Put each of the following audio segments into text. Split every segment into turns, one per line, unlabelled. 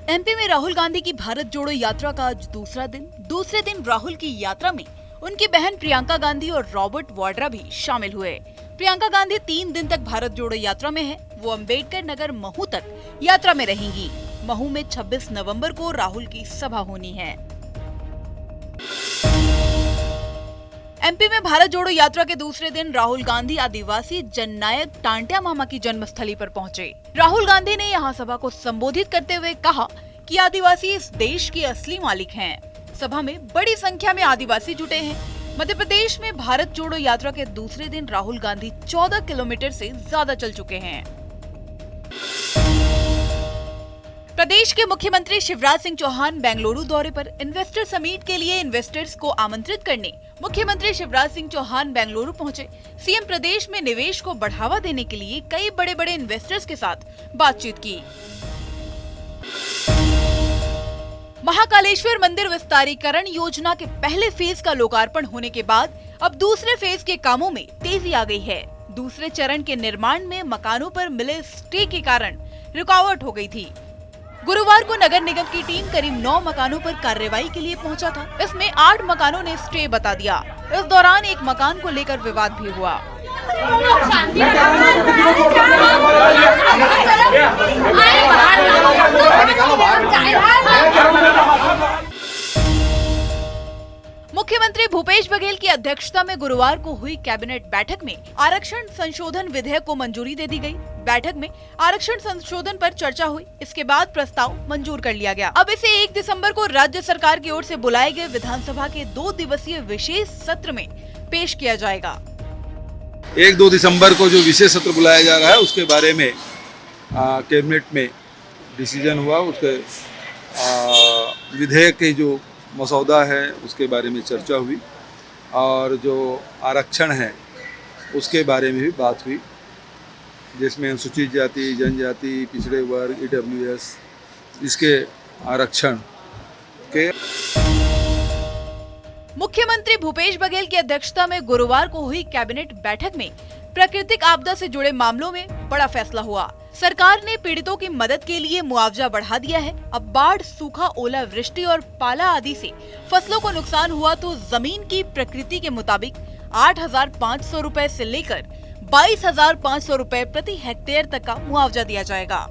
MP में राहुल गांधी की भारत जोड़ो यात्रा का आज दूसरे दिन राहुल की यात्रा में उनकी बहन प्रियंका गांधी और रॉबर्ट वाड्रा भी शामिल हुए। प्रियंका गांधी 3 दिन तक भारत जोड़ो यात्रा में है। वो अंबेडकर नगर महू तक यात्रा में रहेंगी। महू में 26 नवंबर को राहुल की सभा होनी है। एमपी में भारत जोड़ो यात्रा के दूसरे दिन राहुल गांधी आदिवासी जननायक टांट्या मामा की जन्मस्थली पर पहुंचे। राहुल गांधी ने यहां सभा को संबोधित करते हुए कहा कि आदिवासी इस देश के असली मालिक हैं। सभा में बड़ी संख्या में आदिवासी जुटे हैं। मध्य प्रदेश में भारत जोड़ो यात्रा के दूसरे दिन राहुल गांधी 14 किलोमीटर से ज्यादा चल चुके हैं। प्रदेश के मुख्यमंत्री शिवराज सिंह चौहान बेंगलुरु दौरे पर इन्वेस्टर समीट के लिए इन्वेस्टर्स को आमंत्रित करने मुख्यमंत्री शिवराज सिंह चौहान बेंगलुरु पहुंचे। सीएम प्रदेश में निवेश को बढ़ावा देने के लिए कई बड़े इन्वेस्टर्स के साथ बातचीत की। महाकालेश्वर मंदिर विस्तारीकरण योजना के पहले फेज का लोकार्पण होने के बाद अब दूसरे फेज के कामों में तेजी आ गई है। दूसरे चरण के निर्माण में मकानों पर मिले स्टे के कारण रुकावट हो गई थी। गुरुवार को नगर निगम की टीम करीब 9 मकानों पर कार्रवाई के लिए पहुंचा था। इसमें 8 मकानों ने स्टे बता दिया। इस दौरान एक मकान को लेकर विवाद भी हुआ। मुख्यमंत्री भूपेश बघेल की अध्यक्षता में गुरुवार को हुई कैबिनेट बैठक में आरक्षण संशोधन विधेयक को मंजूरी दे दी गई। बैठक में आरक्षण संशोधन पर चर्चा हुई। इसके बाद प्रस्ताव मंजूर कर लिया गया। अब इसे 1 दिसंबर को राज्य सरकार की ओर से बुलाए गए विधानसभा के 2 दिवसीय विशेष सत्र में पेश किया जाएगा।
1-2 दिसंबर को जो विशेष सत्र बुलाया जा रहा है उसके बारे में कैबिनेट में डिसीजन हुआ। उसके विधेयक के जो मसौदा है उसके बारे में चर्चा हुई और जो आरक्षण है उसके बारे में भी बात हुई, जिसमें अनुसूचित जाति, जनजाति, पिछड़े वर्ग, EWS इसके आरक्षण के।
मुख्यमंत्री भूपेश बघेल की अध्यक्षता में गुरुवार को हुई कैबिनेट बैठक में प्राकृतिक आपदा से जुड़े मामलों में बड़ा फैसला हुआ। सरकार ने पीड़ितों की मदद के लिए मुआवजा बढ़ा दिया है। अब बाढ़, सूखा, ओलावृष्टि और पाला आदि से फसलों को नुकसान हुआ तो जमीन की प्रकृति के मुताबिक 8,500 रुपए से लेकर 22,500 रुपए प्रति हेक्टेयर तक का मुआवजा दिया जाएगा।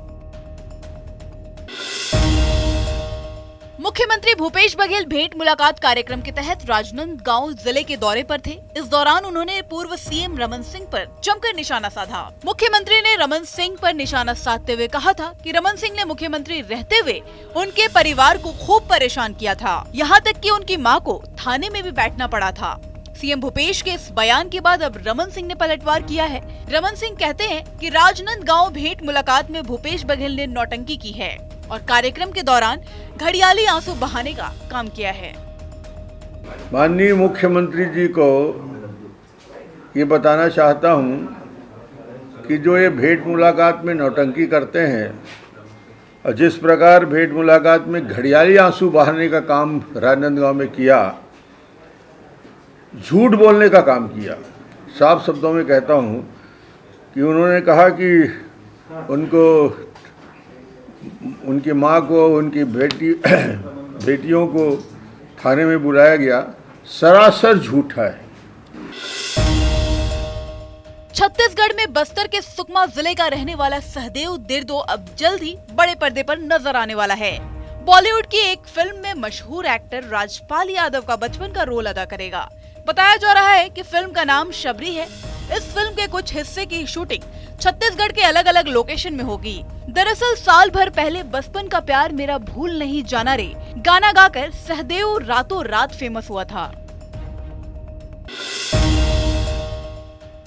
मुख्यमंत्री भूपेश बघेल भेंट मुलाकात कार्यक्रम के तहत राजनांदगांव जिले के दौरे पर थे। इस दौरान उन्होंने पूर्व सीएम रमन सिंह पर जमकर निशाना साधा। मुख्यमंत्री ने रमन सिंह पर निशाना साधते हुए कहा था कि रमन सिंह ने मुख्यमंत्री रहते हुए उनके परिवार को खूब परेशान किया था, यहाँ तक कि उनकी मां को थाने में भी बैठना पड़ा था। सीएम भूपेश के इस बयान के बाद अब रमन सिंह ने पलटवार किया है। रमन सिंह कहते हैं कि राजनांदगांव भेंट मुलाकात में भूपेश बघेल ने नौटंकी की है और कार्यक्रम के दौरान घड़ियाली आंसू बहाने का काम किया है।
माननीय मुख्यमंत्री जी को ये बताना चाहता हूँ कि जो ये भेंट मुलाकात में नौटंकी करते हैं और जिस प्रकार भेंट मुलाकात में घड़ियाली आंसू बहाने का काम राजनांदगांव में किया, झूठ बोलने का काम किया। साफ शब्दों में कहता हूँ कि उन्होंने कहा कि उनकी मां को, उनकी बेटियों को थाने में बुलाया गया, सरासर झूठा है।
छत्तीसगढ़ में बस्तर के सुकमा जिले का रहने वाला सहदेव दिर्दो अब जल्द ही बड़े पर्दे पर नजर आने वाला है। बॉलीवुड की एक फिल्म में मशहूर एक्टर राजपाल यादव का बचपन का रोल अदा करेगा। बताया जा रहा है कि फिल्म का नाम शबरी है। इस फिल्म के कुछ हिस्से की शूटिंग छत्तीसगढ़ के अलग अलग लोकेशन में होगी। दरअसल साल भर पहले बचपन का प्यार मेरा भूल नहीं जाना रे गाना गाकर सहदेव रातों रात फेमस हुआ था।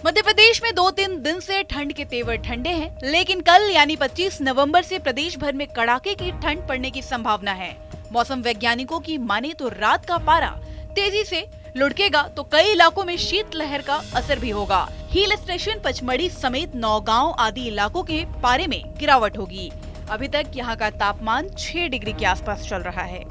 मध्य प्रदेश में 2-3 दिन से ठंड के तेवर ठंडे हैं, लेकिन कल यानी 25 नवंबर से प्रदेश भर में कड़ाके की ठंड पड़ने की संभावना है। मौसम वैज्ञानिकों की माने तो रात का पारा तेजी से लुढ़केगा तो कई इलाकों में शीतलहर का असर भी होगा। हिल स्टेशन पचमढ़ी समेत नौगांव आदि इलाकों के पारे में गिरावट होगी। अभी तक यहाँ का तापमान 6 डिग्री के आसपास चल रहा है।